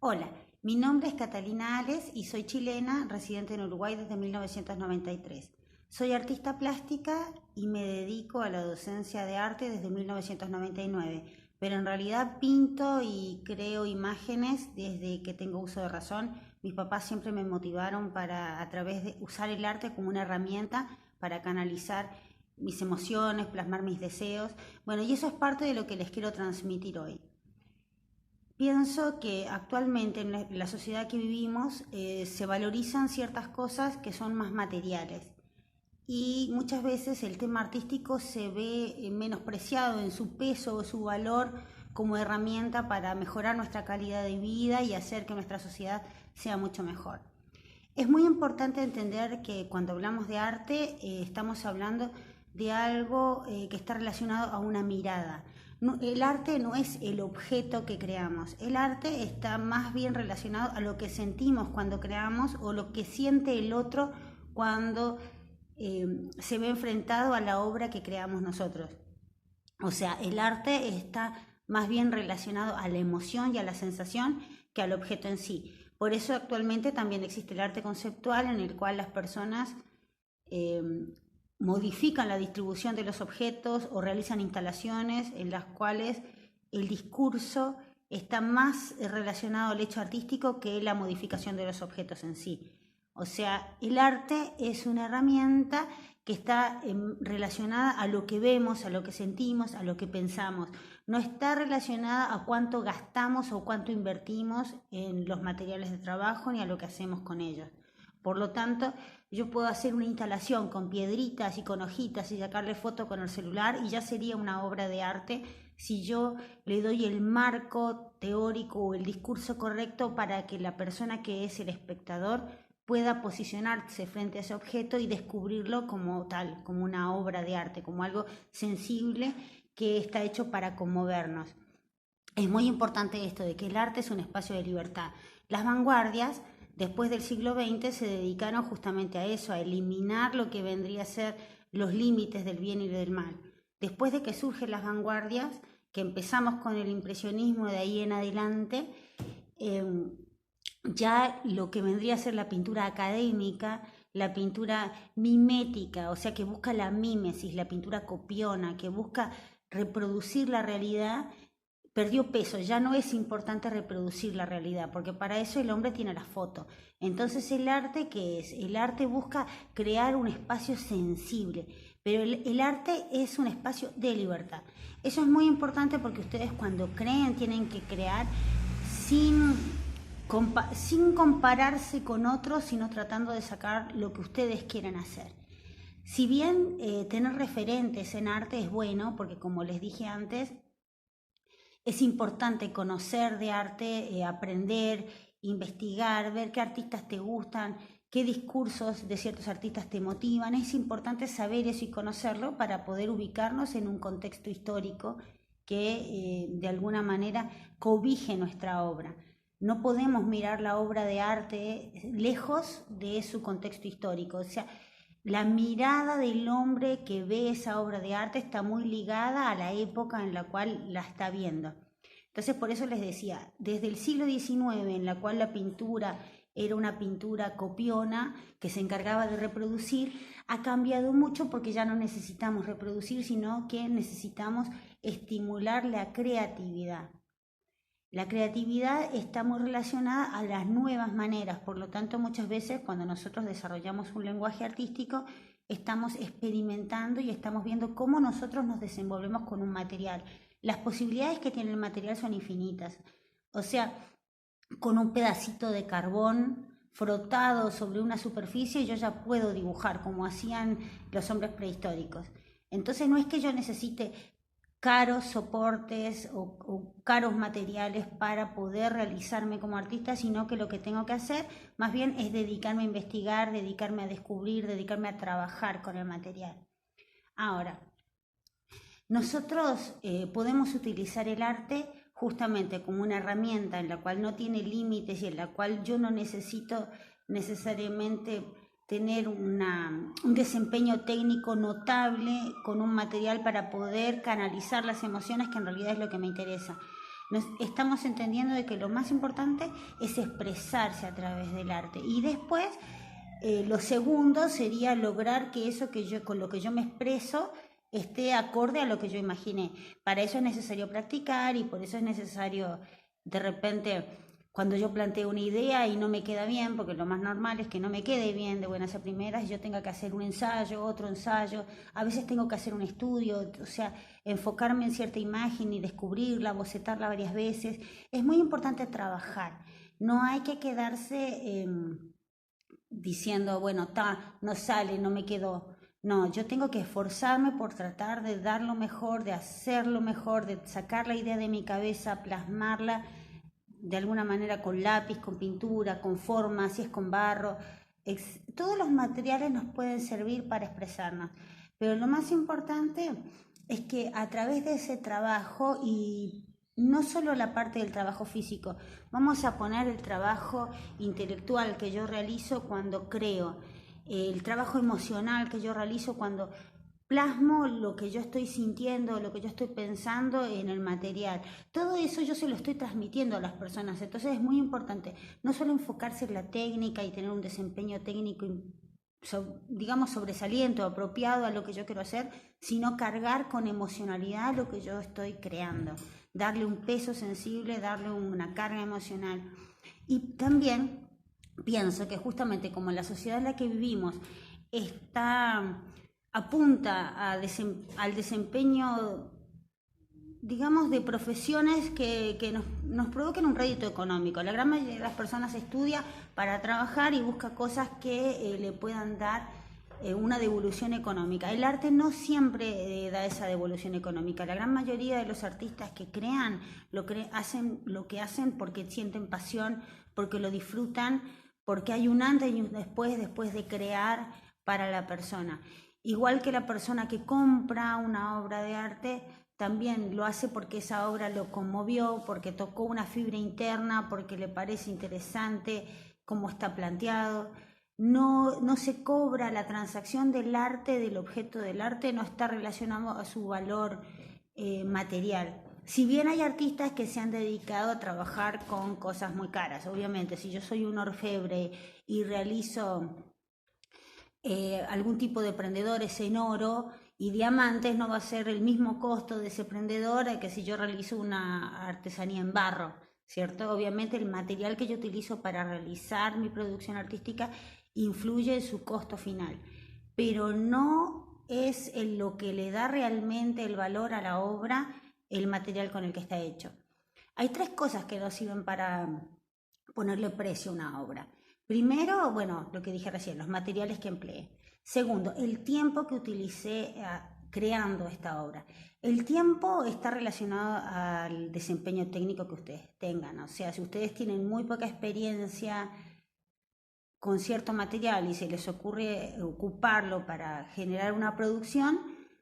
Hola, mi nombre es Catalina Ales y soy chilena, residente en Uruguay desde 1993. Soy artista plástica y me dedico a la docencia de arte desde 1999, pero en realidad pinto y creo imágenes desde que tengo uso de razón. Mis papás siempre me motivaron para, a través de usar el arte como una herramienta para canalizar mis emociones, plasmar mis deseos. Bueno, y eso es parte de lo que les quiero transmitir hoy. Pienso que actualmente en la sociedad que vivimos se valorizan ciertas cosas que son más materiales y muchas veces el tema artístico se ve menospreciado en su peso o su valor como herramienta para mejorar nuestra calidad de vida y hacer que nuestra sociedad sea mucho mejor. Es muy importante entender que cuando hablamos de arte estamos hablando de algo que está relacionado a una mirada. El arte no es el objeto que creamos, el arte está más bien relacionado a lo que sentimos cuando creamos o lo que siente el otro cuando se ve enfrentado a la obra que creamos nosotros. O sea, el arte está más bien relacionado a la emoción y a la sensación que al objeto en sí. Por eso actualmente también existe el arte conceptual en el cual las personas eh, modifican la distribución de los objetos o realizan instalaciones en las cuales el discurso está más relacionado al hecho artístico que la modificación de los objetos en sí. O sea, el arte es una herramienta que está relacionada a lo que vemos, a lo que sentimos, a lo que pensamos. No está relacionada a cuánto gastamos o cuánto invertimos en los materiales de trabajo ni a lo que hacemos con ellos. Por lo tanto, yo puedo hacer una instalación con piedritas y con hojitas y sacarle foto con el celular y ya sería una obra de arte si yo le doy el marco teórico o el discurso correcto para que la persona que es el espectador pueda posicionarse frente a ese objeto y descubrirlo como tal, como una obra de arte, como algo sensible que está hecho para conmovernos. Es muy importante esto de que el arte es un espacio de libertad. Las vanguardias, después del siglo XX, se dedicaron justamente a eso, a eliminar lo que vendría a ser los límites del bien y del mal. Después de que surgen las vanguardias, que empezamos con el impresionismo de ahí en adelante, eh, ya lo que vendría a ser la pintura académica, la pintura mimética, o sea, que busca la mímesis, la pintura copiona, que busca reproducir la realidad, perdió peso, ya no es importante reproducir la realidad, porque para eso el hombre tiene la foto. Entonces el arte, ¿qué es? El arte busca crear un espacio sensible, pero el arte es un espacio de libertad. Eso es muy importante porque ustedes cuando creen tienen que crear sin sin compararse con otros, sino tratando de sacar lo que ustedes quieren hacer. Si bien tener referentes en arte es bueno, porque como les dije antes, es importante conocer de arte, aprender, investigar, ver qué artistas te gustan, qué discursos de ciertos artistas te motivan. Es importante saber eso y conocerlo para poder ubicarnos en un contexto histórico que de alguna manera cobije nuestra obra. No podemos mirar la obra de arte lejos de su contexto histórico. O sea, la mirada del hombre que ve esa obra de arte está muy ligada a la época en la cual la está viendo. Entonces, por eso les decía, desde el siglo XIX, en la cual la pintura era una pintura copiona que se encargaba de reproducir, ha cambiado mucho porque ya no necesitamos reproducir, sino que necesitamos estimular la creatividad. La creatividad está muy relacionada a las nuevas maneras, por lo tanto muchas veces cuando nosotros desarrollamos un lenguaje artístico estamos experimentando y estamos viendo cómo nosotros nos desenvolvemos con un material. Las posibilidades que tiene el material son infinitas, o sea, con un pedacito de carbón frotado sobre una superficie yo ya puedo dibujar como hacían los hombres prehistóricos. Entonces no es que yo necesite caros soportes o caros materiales para poder realizarme como artista, sino que lo que tengo que hacer más bien es dedicarme a investigar, dedicarme a descubrir, dedicarme a trabajar con el material. Ahora, nosotros podemos utilizar el arte justamente como una herramienta en la cual no tiene límites y en la cual yo no necesito necesariamente tener un desempeño técnico notable con un material para poder canalizar las emociones, que en realidad es lo que me interesa. estamos entendiendo de que lo más importante es expresarse a través del arte. Y después, lo segundo sería lograr que eso que yo, con lo que yo me expreso, esté acorde a lo que yo imaginé. Para eso es necesario practicar y por eso es necesario, de repente, cuando yo planteo una idea y no me queda bien, porque lo más normal es que no me quede bien de buenas a primeras, y yo tenga que hacer un ensayo, otro ensayo, a veces tengo que hacer un estudio, o sea, enfocarme en cierta imagen y descubrirla, bocetarla varias veces. Es muy importante trabajar, no hay que quedarse diciendo, bueno, no sale, no me quedó. No, yo tengo que esforzarme por tratar de dar lo mejor, de hacerlo mejor, de sacar la idea de mi cabeza, plasmarla de alguna manera con lápiz, con pintura, con forma, si es con barro. Todos los materiales nos pueden servir para expresarnos, pero lo más importante es que a través de ese trabajo, y no solo la parte del trabajo físico, vamos a poner el trabajo intelectual que yo realizo cuando creo, el trabajo emocional que yo realizo cuando plasmo lo que yo estoy sintiendo, lo que yo estoy pensando en el material. Todo eso yo se lo estoy transmitiendo a las personas. Entonces es muy importante no solo enfocarse en la técnica y tener un desempeño técnico, digamos, sobresaliente o apropiado a lo que yo quiero hacer, sino cargar con emocionalidad lo que yo estoy creando. Darle un peso sensible, darle una carga emocional. Y también pienso que justamente como la sociedad en la que vivimos apunta al desempeño, digamos, de profesiones que nos provoquen un rédito económico. La gran mayoría de las personas estudia para trabajar y busca cosas que le puedan dar una devolución económica. El arte no siempre da esa devolución económica. La gran mayoría de los artistas que crean hacen lo que hacen porque sienten pasión, porque lo disfrutan, porque hay un antes y un después de crear para la persona. Igual que la persona que compra una obra de arte, también lo hace porque esa obra lo conmovió, porque tocó una fibra interna, porque le parece interesante cómo está planteado. No se cobra la transacción del arte, del objeto del arte, no está relacionado a su valor material. Si bien hay artistas que se han dedicado a trabajar con cosas muy caras, obviamente, si yo soy un orfebre y realizo algún tipo de prendedores en oro y diamantes, no va a ser el mismo costo de ese prendedor que si yo realizo una artesanía en barro, ¿cierto? Obviamente el material que yo utilizo para realizar mi producción artística influye en su costo final, pero no es en lo que le da realmente el valor a la obra el material con el que está hecho. Hay tres cosas que nos sirven para ponerle precio a una obra. Primero, bueno, lo que dije recién, los materiales que empleé. Segundo, el tiempo que utilicé creando esta obra. El tiempo está relacionado al desempeño técnico que ustedes tengan. O sea, si ustedes tienen muy poca experiencia con cierto material y se les ocurre ocuparlo para generar una producción,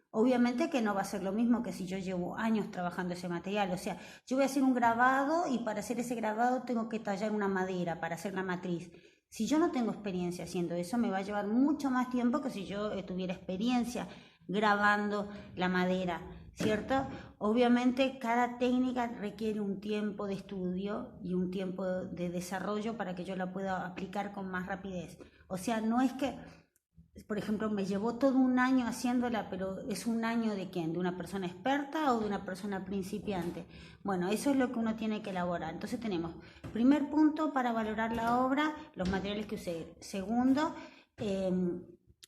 obviamente que no va a ser lo mismo que si yo llevo años trabajando ese material. O sea, yo voy a hacer un grabado y para hacer ese grabado tengo que tallar una madera para hacer la matriz. Si yo no tengo experiencia haciendo eso, me va a llevar mucho más tiempo que si yo tuviera experiencia grabando la madera, ¿cierto? Obviamente cada técnica requiere un tiempo de estudio y un tiempo de desarrollo para que yo la pueda aplicar con más rapidez. O sea, no es que, por ejemplo, me llevó todo un año haciéndola, pero ¿es un año de quién? ¿De una persona experta o de una persona principiante? Bueno, eso es lo que uno tiene que elaborar. Entonces tenemos, primer punto para valorar la obra, los materiales que usé. Segundo,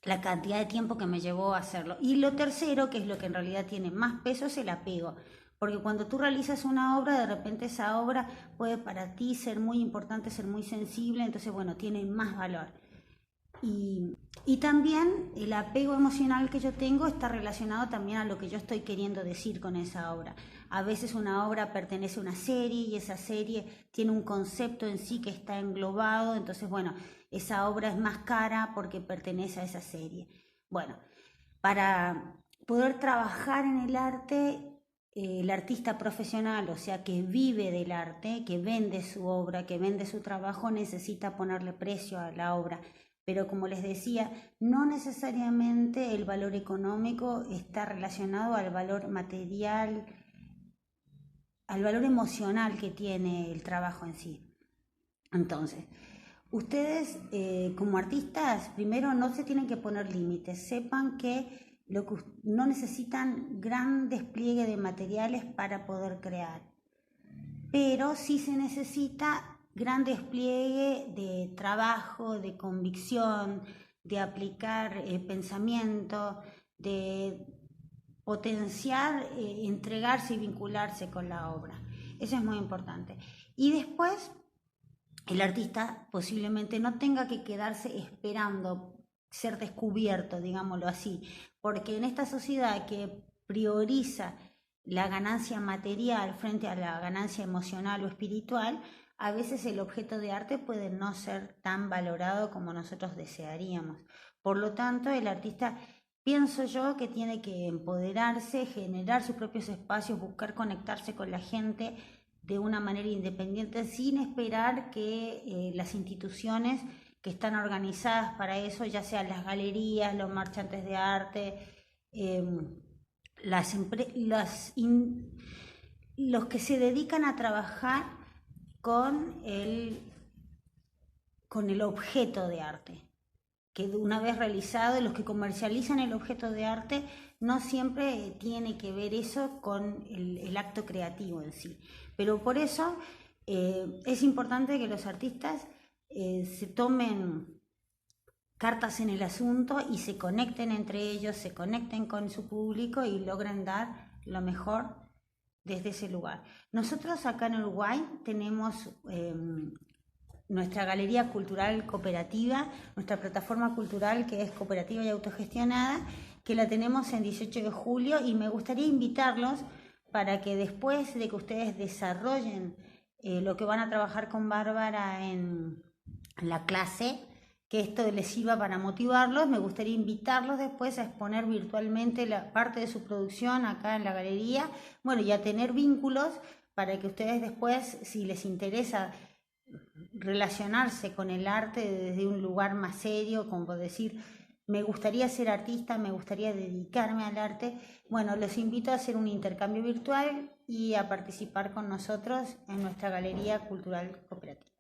la cantidad de tiempo que me llevó a hacerlo. Y lo tercero, que es lo que en realidad tiene más peso, es el apego. Porque cuando tú realizas una obra, de repente esa obra puede para ti ser muy importante, ser muy sensible, entonces, bueno, tiene más valor. Y también el apego emocional que yo tengo está relacionado también a lo que yo estoy queriendo decir con esa obra. A veces una obra pertenece a una serie y esa serie tiene un concepto en sí que está englobado, entonces bueno, esa obra es más cara porque pertenece a esa serie. Bueno, para poder trabajar en el arte, el artista profesional, o sea, que vive del arte, que vende su obra, que vende su trabajo, necesita ponerle precio a la obra. Pero como les decía, no necesariamente el valor económico está relacionado al valor material al valor emocional que tiene el trabajo en sí. Entonces, ustedes como artistas, primero no se tienen que poner límites, sepan que no necesitan gran despliegue de materiales para poder crear, pero sí se necesita gran despliegue de trabajo, de convicción, de aplicar pensamiento, de potenciar, entregarse y vincularse con la obra. Eso es muy importante. Y después, el artista posiblemente no tenga que quedarse esperando ser descubierto, digámoslo así, porque en esta sociedad que prioriza la ganancia material frente a la ganancia emocional o espiritual, a veces el objeto de arte puede no ser tan valorado como nosotros desearíamos. Por lo tanto, el artista, pienso yo, que tiene que empoderarse, generar sus propios espacios, buscar conectarse con la gente de una manera independiente, sin esperar que las instituciones que están organizadas para eso, ya sean las galerías, los marchantes de arte, los que se dedican a trabajar con el objeto de arte, que una vez realizado, los que comercializan el objeto de arte, no siempre tiene que ver eso con el acto creativo en sí. Pero por eso es importante que los artistas se tomen cartas en el asunto y se conecten entre ellos, se conecten con su público y logren dar lo mejor desde ese lugar. Nosotros acá en Uruguay tenemos nuestra galería cultural cooperativa, nuestra plataforma cultural que es cooperativa y autogestionada, que la tenemos en 18 de julio, y me gustaría invitarlos para que después de que ustedes desarrollen lo que van a trabajar con Bárbara en la clase, que esto les sirva para motivarlos, me gustaría invitarlos después a exponer virtualmente la parte de su producción acá en la galería, bueno, y a tener vínculos para que ustedes después, si les interesa relacionarse con el arte desde un lugar más serio, como decir, me gustaría ser artista, me gustaría dedicarme al arte, bueno, los invito a hacer un intercambio virtual y a participar con nosotros en nuestra galería cultural cooperativa.